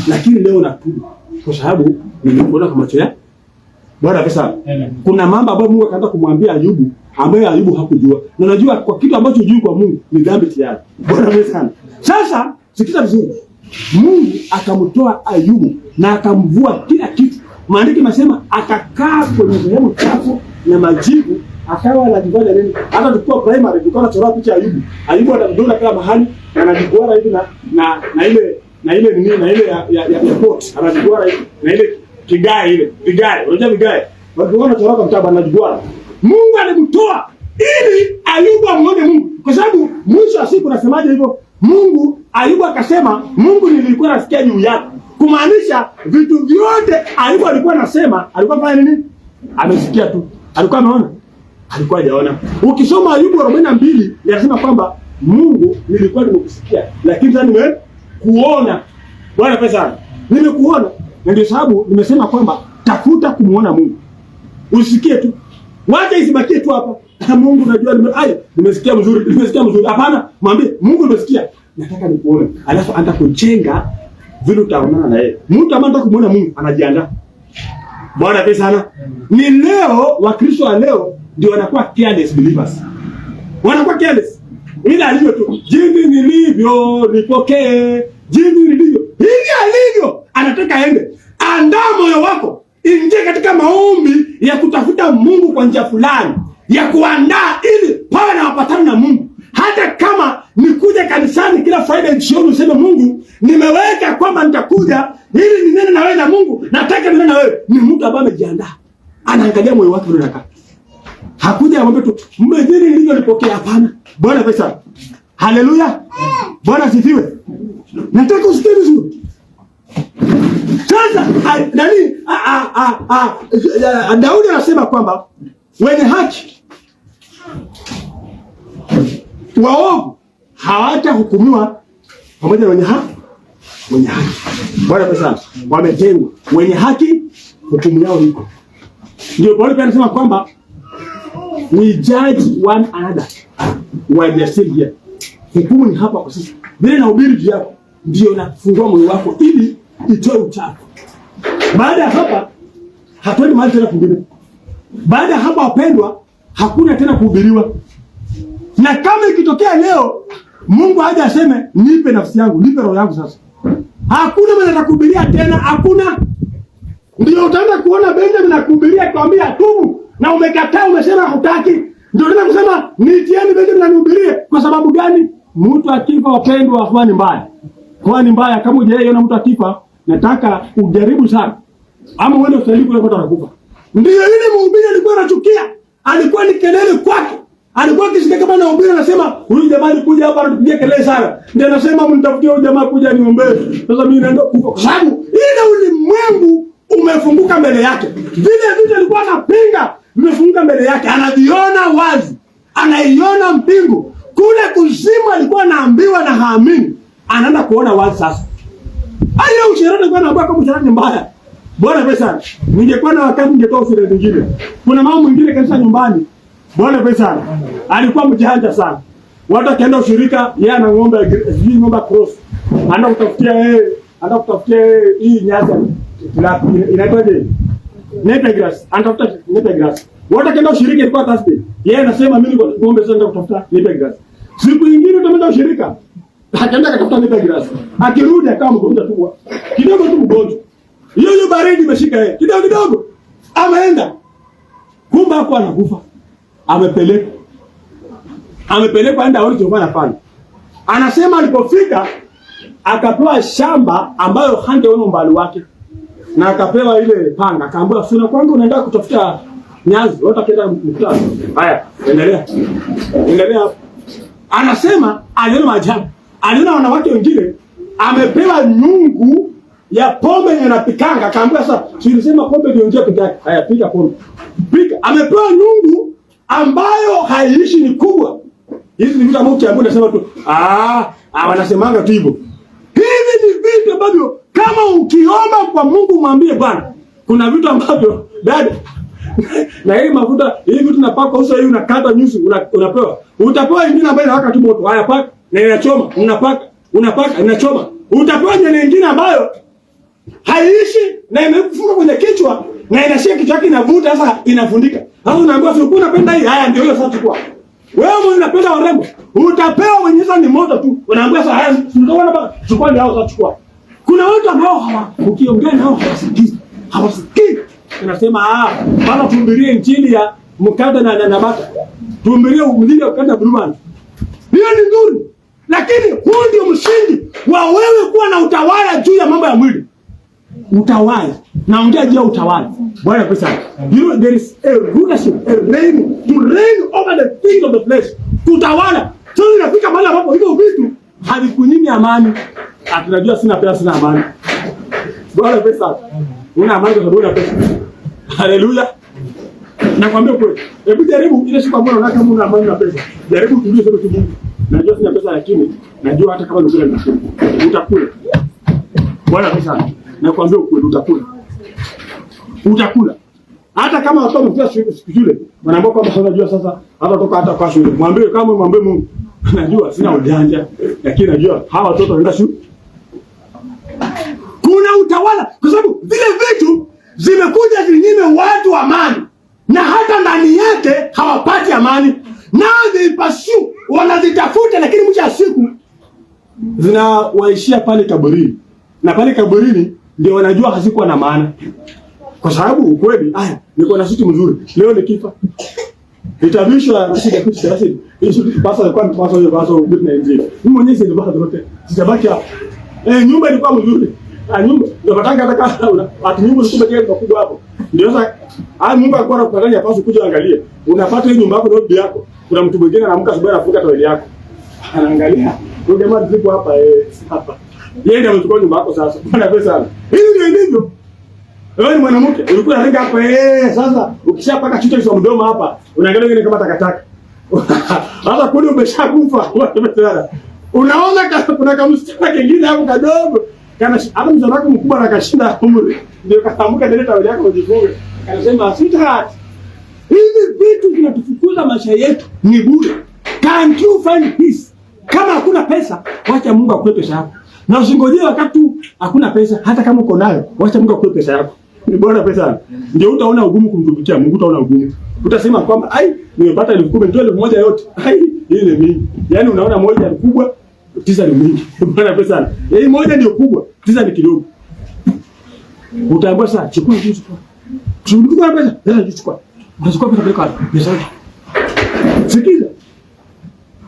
lakini leo natubu kwa sababu nimekuona kwa macho yako. Bwana pesa. Kuna mambo ambayo Mungu akaanza kumwambia Ayubu ambaye Ayubu hakujua. Na unajua kwa kitu ambacho hujui kwa Mungu ni dhambi tayari. Bwana pesa. Sasa sikiza vizuri. Mungu akamtoa Ayubu na akamvua kila kitu. Maandiko yanasema akakaa kwenye sehemu chafu na majivu, akawa anajifanya nini? Hata tukua primary tulikuwa tunachora picha ya Ayubu. Ayubu anadondoka kila mahali na anajigwara hivi na ile nini na ile ya pot. Anajigwara hivi na ile vigae. Unajua vigae. Watu wanachora kwa mtaba anajigwara. Mungu alimtoa ili Ayubu amuone Mungu, kwa sababu mwisho wa siku nasemaje hivyo? Mungu, Ayubu akasema, Mungu nilikuwa nasikia juu yako. Kumaanisha vitu vyote Ayubu alikuwa anasema, alikuwa fanya nini? Amesikia tu. Alikuwa ameona? Alikuwa hajaona. Ukisoma Ayubu 42 yanasema kwamba Mungu, nilikuwa nimekusikia, lakini sasa nimekuona. Bwana pesa, nimekuona. Na ndio sababu nimesema kwamba tafuta kumuona Mungu. Usikie tu. Wacha isibakie tu hapa. Mungu najua nimesikia mzuri, nimesikia mzuri. Hapana, mwambie Mungu nimesikia. Nataka nikuone. Alafu anataka kujenga vile utaonana na yeye. Mtu ambaye anataka kumuona Mungu anajiandaa. Bwana pesa sana. Ni leo Wakristo wa leo ndio wanakuwa careless believers. Wanakuwa careless. Ila alivyo tu, jinsi nilivyo nipokee, jinsi nilivyo. Hivi alivyo anataka aende. Andaa moyo wako, ingie katika maombi ya kutafuta Mungu kwa njia fulani, ya kuandaa ili pawe na wapatano na Mungu. Hata kama nikuja kanisani kila Friday jioni useme Mungu, nimeweka kwamba nitakuja ili ninene na wewe na Mungu, nataka ninene na wewe. Ni mtu ambaye amejiandaa. Anaangalia moyo wake vile unakaa. Hakuja amwambie tu, mmejini nilivyo nipokea, hapana. Bwana pesa. Haleluya. Bwana sifiwe. Nataka usikie vizuri. Sasa Daudi anasema kwamba wenye haki, waovu hawatahukumiwa pamoja na wenye haki. Wenye haki, Bwana pesa, wametengwa. Wenye haki hukumu yao iko. Ndio Paulo pia anasema kwamba we judge one another while we are still here. Hukumu ni hapa kwa sasa. Vile na ubiri juu yako ndio nafungua moyo wako ili itoe uchafu. Baada ya hapa hatuendi mahali tena kuhubiri. Baada ya hapa wapendwa, hakuna tena kuhubiriwa. Na kama ikitokea leo Mungu haja aseme nipe nafsi yangu, nipe roho yangu sasa, hakuna mwenye atakuhubiria tena, hakuna. Ndio utaanza kuona Benjamin anakuhubiria kwambia tubu, na umekataa, umesema hutaki. Ndio unaanza kusema nitieni Benjamin anihubirie. Kwa sababu gani? Mtu akifa wapendwa, kwa ni mbaya. Kwa ni mbaya kama hujaona mtu akifa, nataka ujaribu sana. Ama uende hospitali kule mtu anakufa. Ndio yule mhubiri alikuwa anachukia. Alikuwa ni kelele kwake. Alikuwa akisikia kama anahubiri anasema huyu jamaa alikuja hapa anatupigia kelele sana. Ndio anasema mnitafutie huyu jamaa kuja niombee. Sasa mimi naenda kufa. Kwa sababu ile ulimwengu umefunguka mbele yake. Vile vitu alikuwa anapinga vimefunguka mbele yake. Anaviona wazi. Anaiona mpingu. Kule kuzimu alikuwa anaambiwa na haamini. Anaenda kuona wazi sasa. Hayo usherati alikuwa anaambiwa kama usherati mbaya. Bwana pesa, ningekuwa na wakati ningetoa usherati mwingine. Kuna mama mwingine kanisa nyumbani. Bwana pesa, alikuwa mjanja sana. Watu kaenda ushirika, yeye ana ng'ombe, ng'ombe cross. Anaenda kutafutia hii nyasi. Inaitwaje? Napier grass. Anatafuta napier grass. Watu kaenda ushirika ilikuwa Thursday. Yeye anasema mimi niko ng'ombe sasa kutafuta napier grass. Siku nyingine utaenda ushirika. Akaenda kutafuta napier grass. Akirudi akawa mgonjwa tu. Kidogo tu mgonjwa. Hiyo baridi imeshika yeye. Kidogo. Ameenda. Kumbe hapo anakufa. Amepelekwa enda alichokuwa anafanya. Anasema alipofika akapewa shamba ambayo hangeona umbali wake. Na akapewa ile panga, akaambiwa sina kwanza unaenda kutafuta nyazi, wote akaenda mkutano. Haya, endelea. Anasema aliona maajabu. Aliona wanawake wengine amepewa nyungu ya pombe inapikanga, akaambiwa sasa tulisema pombe ndio njia pekee. Haya, pika pombe. Pika. Amepewa nyungu ambayo haiishi, ni kubwa. Hizi ni vitu ambavyo ukiambiwa unasema tu wanasemanga tu hivyo. Hivi ni vitu ambavyo kama ukiomba kwa Mungu mwambie Bwana, kuna vitu ambavyo dada na hii mafuta hivi vitu napaka uso hii unakata nyusi unapewa. Utapewa nyingine ambayo inawaka tu moto. Haya paka na inachoma, unapaka inachoma. Utapewa nyingine ambayo haiishi na imekufunga kwenye kichwa na inashika kichwa chake inavuta, sasa inafundika. Sasa unaambiwa sio unapenda hii, haya ndio hiyo sasa chukua. Wewe unapenda warembo, utapewa wenye sasa ni moto tu. Unaambiwa sasa haya unaona baba chukua ndio sasa chukua. Kuna watu ambao ukiongea nao hawasikii. Unasema bana tuhubirie injili ya mkanda na bata. Tuhubirie umiliki wa mkanda Brumani. Hiyo ni nzuri. Lakini huu ndio msingi wa wewe kuwa na utawala juu ya mambo ya mwili. Utawala. Naongea juu ya utawala. Bwana pesa. You know there is a rulership, a reign, to reign over the things of of the flesh. Kutawala. Sasa inafika mahali ambapo hivyo vitu havikunyimi amani. Atunajua sina pesa, sina amani. Bwana pesa. Una amani kwa sababu una pesa. Haleluya. Nakwambia kweli. Hebu jaribu ile siku ambayo unaona kama una amani na pesa. Jaribu kuuliza kwa Mungu. Najua sina pesa lakini najua hata kama nikula utakula. Bwana pesa. Nakwambia kweli utakula. Utakula. Hata kama watoto wamefika shule, wanaambia kwamba unajua sasa hata toka hata kwa shule. Mwambie Mungu. Najua sina ujanja, lakini najua hawa watoto wanaenda shule. Kuna utawala kwa sababu vile vitu zimekuja zinyime watu amani. Na hata ndani yake hawapati amani. Now they pursue, wanazitafuta lakini mwisho wa siku zinawaishia pale kaburini. Na pale kaburini ndio wanajua hazikuwa na maana. Kwa sababu ukweli, niko na suti mzuri. Leo nikifa nitabishwa Rashid kitu Rashid. Hiyo suti pasa kwa mpasa hiyo pasa ubiri na injili. Mimi mwenyewe si ndio zote. Sitabaki hapo. Nyumba ilikuwa mzuri. Nyumba ndio matanga hata kama ati nyumba ilikuwa kile kubwa hapo. Ndio sasa Mungu alikuwa anakufanya pasa kuja angalie. Unapata hiyo nyumba yako na bibi yako. Kuna mtu mwingine anaamka asubuhi anafunga toilet yako. Anaangalia. Ndio jamaa ziko hapa hapa. Yeye ndio anachukua nyumba yako sasa. Bwana pesa sana. Hivi ndio ilivyo. Wewe ni mwanamke, ulikuwa unaringa hapa sasa ukishapaka kichwa cha mdomo hapa, unaangalia ngine kama takataka. Sasa kule umeshakufa. Unaona kuna kama msichana kingine hapo kadogo. Kana hata mzee wako mkubwa anakashinda umri. Ndio katamka ile tawali yako ujifunge. Anasema sweetheart, hivi vitu vinatufukuza maisha yetu ni bure. Can't you find peace? Kama hakuna pesa, wacha Mungu akupe pesa yako. Na usingojee wakati hakuna pesa, hata kama uko nayo, wacha Mungu akupe pesa yako. Ni bora pesa. Ndio utaona ugumu kumtumikia Mungu, utaona ugumu. Utasema kwamba nimepata 10,000 ndio 1,000 yote. Hii ni mingi. Yaani unaona moja ni kubwa, 9 ni mingi. Bora pesa. Hii moja ndio kubwa, 9 ni kidogo. Utaambiwa sasa chukua hizo kwa. Chukua pesa, sasa chukua. Unachukua pesa pale kwa pesa. Sikiza.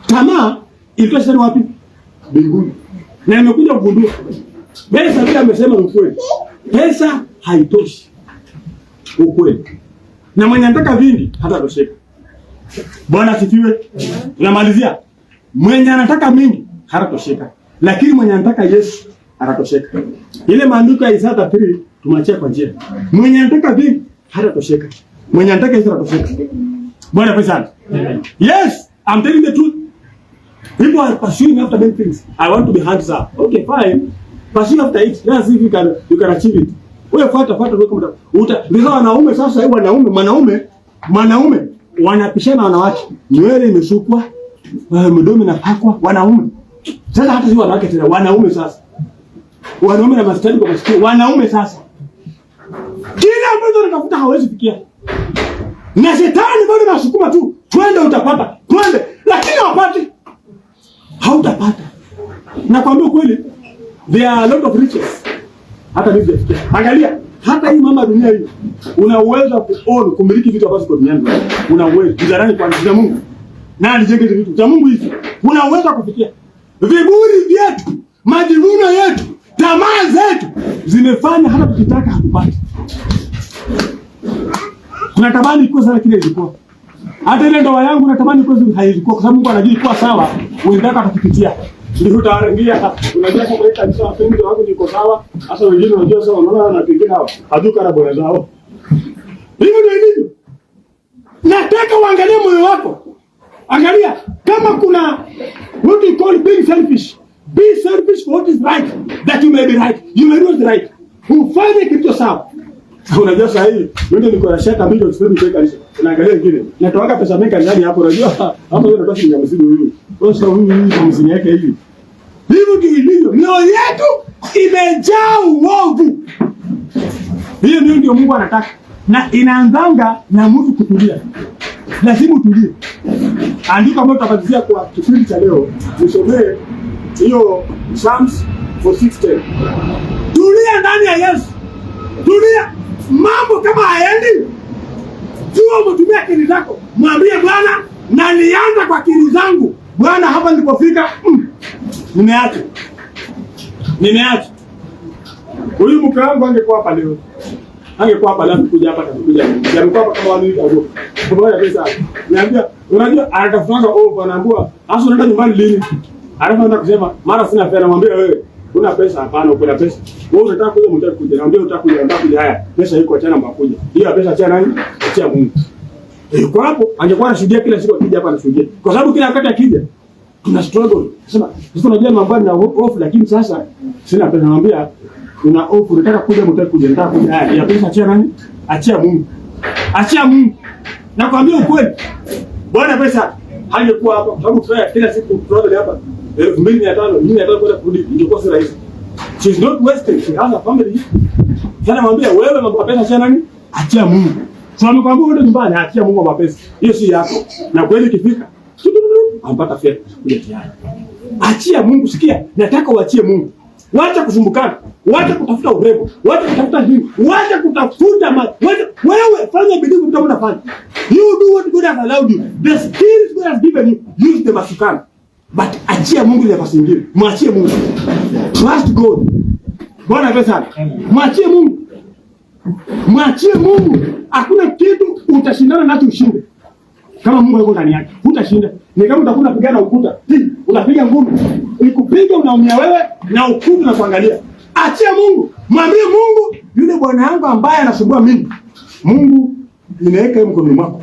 Tamaa ilikuwa sasa wapi? Mbinguni. Na nimekuja kugundua. Pesa bila amesema ukweli. Pesa haitoshi. Ukweli. Na mwenye anataka vingi hata tosheka. Bwana asifiwe. Tunamalizia. Mwenye anataka mingi hata tosheka. Lakini mwenye anataka Yesu atatosheka. Ile maandiko ya Isaya 3 tumachia kwa njia. Mwenye anataka vingi hata tosheka. Mwenye anataka Yesu atatosheka. Bwana pesa. Yes, I'm telling the truth. People are pursuing after many things. I want to be handsome. Okay, fine. Pursue after it. Let's see if you can achieve it. Wewe fuata ndio wanaume sasa hivi mwanaume wanapishana wanawake. Nywele imesukwa, mdomo inapakwa wanaume. Sasa hata si wanawake tena, wanaume sasa. Wanaume na mastadi kwa masikio, wanaume sasa. Kila mtu anatafuta hawezi fikia. Na shetani bado anasukuma tu. Twende utapata. Twende. Lakini hapati. Hautapata. Nakwambia kweli, there are a lot of riches. Hata mimi sijafikia. Angalia, hata hii mama dunia hii una uwezo kumiliki vitu ambavyo kwa duniani. Una uwezo kuzarani kwa njia ya Mungu. Na alijenge vitu za Mungu hivi. Una uwezo kufikia. Viburi vyetu, majivuno yetu, tamaa zetu zimefanya hata tukitaka hatupati. Tunatamani ikuwe sana kile ilikuwa. Hata ile ndoa yangu natamani ikuwe hailikuwa kwa sababu Mungu anajua ikuwa sawa, unataka atakupitia. Ndio utaangia unajua kwa kuleta kanisa wapende wako niko sawa, hasa wengine wanajua sawa maana wanapigana hao. Haduka na bwana zao. Hivyo ndio ilivyo. Nataka uangalie moyo wako. Angalia kama kuna what we call being selfish. Be selfish for what is right, that you may be right. You may do what is right. Ufanye kitu sawa. Unajua sasa hivi ndio niko na shaka milioni sifuri kwa kanisa. Unaangalia wengine. Natoanga pesa mingi ndani hapo unajua. Hapo ndio nabaki ni mzigo huyu. Kwa sababu huyu mzigo yake hivi. Hivyo ndio ilivyo. Mioyo yetu imejaa uovu. Hiyo ndio Mungu anataka. Na inaanzanga na mtu kutulia. Lazima utulie. Andika ambayo tutakazia kwa kipindi cha leo. Nisomee hiyo Psalms 4:6. Tulia ndani ya Yesu. Tulia. Mambo kama haendi, jua umetumia akili zako. Mwambie Bwana, na nianza kwa akili zangu. Bwana, hapa nilipofika nimeacha. Huyu mke wangu angekuwa hapa leo. Angekuwa hapa leo kuja hapa atakuja. Angekuwa hapa kama wani hivi. Kwa pesa. Niambia Unajua anatafutanga anaambiwa, "Sasa unaenda nyumbani lini?" Anaanza kusema, "Mara sina pesa." Namwambia, "Wewe una pesa?" "Hapana." "Uko na pesa?" "Wewe unataka kuja mtaki kuja." Naambia, "Unataka kuja." "Haya, pesa iko tena mbakuja." "Hiyo pesa acha nani? Acha Mungu." Kwa hapo angekuwa anashuhudia kila siku akija hapa anashuhudia. Kwa sababu kila wakati akija tuna struggle. Sema, "Sasa unajua mambo na off lakini sasa sina pesa." Namwambia, "Una off, unataka kuja mtaki kuja." "Nataka kuja." "Haya, ya pesa acha nani? Achia Mungu." Achia Mungu. Nakwambia ukweli. Bwana pesa hangekuwa hapa kwa sababu tunaya kila siku struggle hapa. 2500 kwenda kurudi ingekuwa si rahisi. She is not wasting. She has a family. Sana mwambia wewe mambo ya pesa achia nani? Achia Mungu. So amekwambia uende nyumbani achia Mungu mambo ya pesa. Hiyo si yako. Na kweli ikifika ampata fedha kule tayari. Achia Mungu, sikia. Nataka uachie Mungu. Wacha kusumbukana. Wacha kutafuta urembo. Wacha kutafuta dini. Wacha kutafuta wewe fanya bidii kwa mtu unafanya. You do what God has allowed you. The skills God has given you, use them as you can. But achia Mungu ile nafasi nyingine. Mwachie Mungu. Trust God. Bwana pesa. Mwachie Mungu. Mwachie Mungu. Hakuna kitu utashindana nacho ushinde. Kama Mungu yuko ndani yake, hutashinda. Ni kama utakuwa unapigana ukuta. Unapiga ngumi. Ikupiga unaumia wewe na ukuta unakuangalia. Achia Mungu. Mwambie Mungu, yule bwana yangu ambaye anasumbua mimi. Mungu, ninaweka yeye mkononi mwako.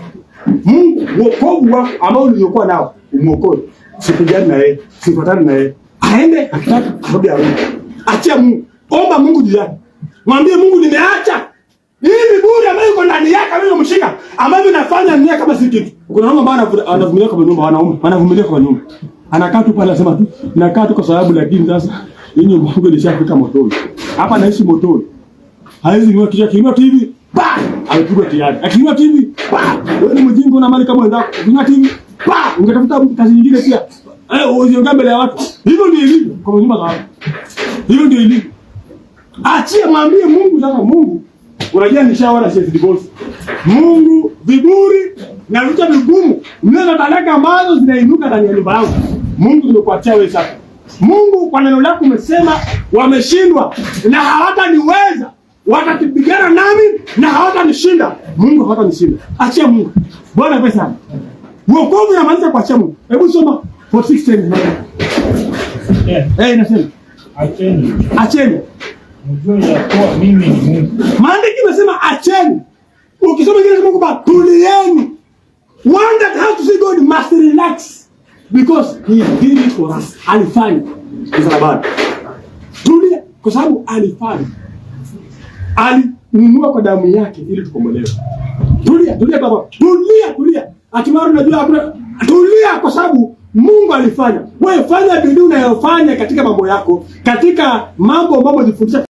Mungu, wokovu wako ambao uliokuwa nao, umuokoe. Sipigani na yeye, sifuatane na yeye. Aende akitaka kurudi arudi. Achia Mungu. Omba Mungu juu yake. Mwambie Mungu, nimeacha hii miburi ambayo iko ndani yake mimi mshika ambayo inafanya nia kama si kitu. Kuna mama ambaye anavumilia kwa nyumba, wanaume wanavumilia kwa nyumba. Anakaa tu pale anasema tu nakaa tu kwa sababu, lakini sasa hii nyumba yangu ilishafika motoni. Hapa naishi motoni. Haizi niwa kisha kinua TV, pa! Alipigwa tayari. Akinua TV, pa! Wewe ni mjinga na mali kama wenzako. Kinua TV, pa! Ungetafuta kazi nyingine pia. Usiongea mbele ya watu. Hivyo ndio ilivyo kwa nyumba za watu. Hivyo ndio ilivyo. Achia, mwambie Mungu sasa, Mungu unajua nishaona chef divorce. Mungu, viburi na vitu vigumu, neno talaka ambazo zinainuka ndani ya nyumba yangu. Mungu nimekuachia wewe sasa. Mungu, kwa neno lako umesema wameshindwa na hawataniweza. Watatipigana nami na hawatanishinda. Mungu hawatanishinda. Achia Mungu. Bwana pesa. Wokovu unamaliza kuachia Mungu. Hebu soma 46:10. Nasema acheni. Acheni. Mjue ya kuwa mimi ni Mungu. Maandiko imesema acheni. Ukisoma kile Mungu kwamba tulieni. One that has to see God must relax because he did it for us. Alifanya. Msalabani. Tulia kwa sababu alifanya. Alinunua kwa damu yake ili tukombolewe. Tulia baba. Tulia. Hatimaye unajua hakuna. Tulia kwa sababu Mungu alifanya. Wewe fanya bidii unayofanya katika mambo yako, katika mambo ambayo unajifundisha.